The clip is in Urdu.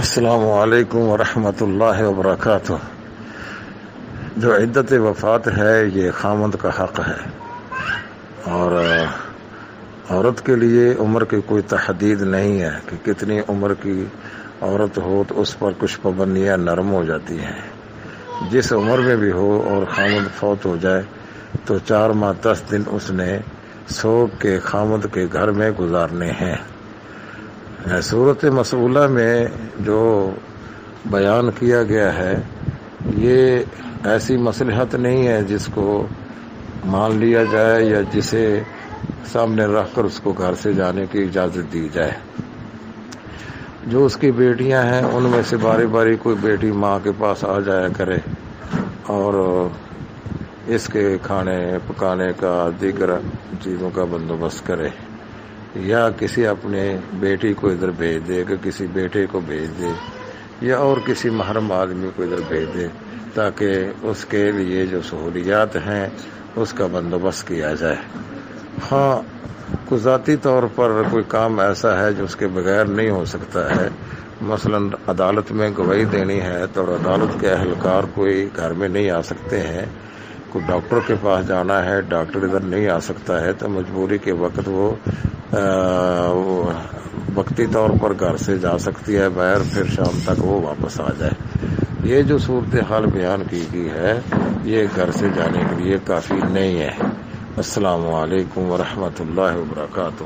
السلام علیکم ورحمۃ اللہ وبرکاتہ۔ جو عدت وفات ہے یہ خامند کا حق ہے، اور عورت کے لیے عمر کی کوئی تحدید نہیں ہے کہ کتنی عمر کی عورت ہو تو اس پر کچھ پابندیاں نرم ہو جاتی ہیں۔ جس عمر میں بھی ہو اور خامند فوت ہو جائے تو 4 ماہ 10 دن اس نے سوگ کے خامند کے گھر میں گزارنے ہیں۔ صورت مسئولہ میں جو بیان کیا گیا ہے یہ ایسی مصلحت نہیں ہے جس کو مان لیا جائے یا جسے سامنے رکھ کر اس کو گھر سے جانے کی اجازت دی جائے۔ جو اس کی بیٹیاں ہیں ان میں سے باری باری کوئی بیٹی ماں کے پاس آ جایا کرے اور اس کے کھانے پکانے کا دیگر چیزوں کا بندوبست کرے، یا کسی اپنے بیٹی کو ادھر بھیج دے کہ کسی بیٹے کو بھیج دے یا اور کسی محرم آدمی کو ادھر بھیج دے تاکہ اس کے لیے جو سہولیات ہیں اس کا بندوبست کیا جائے۔ ہاں، کوئی ذاتی طور پر کوئی کام ایسا ہے جو اس کے بغیر نہیں ہو سکتا ہے، مثلا عدالت میں گواہی دینی ہے تو عدالت کے اہلکار کوئی گھر میں نہیں آ سکتے ہیں، کوئی ڈاکٹر کے پاس جانا ہے ڈاکٹر ادھر نہیں آ سکتا ہے تو مجبوری کے وقت وہ وقتی طور پر گھر سے جا سکتی ہے باہر، پھر شام تک وہ واپس آ جائے۔ یہ جو صورتحال بیان کی گئی ہے یہ گھر سے جانے کے لیے کافی نہیں ہے۔ السلام علیکم ورحمۃ اللہ وبرکاتہ۔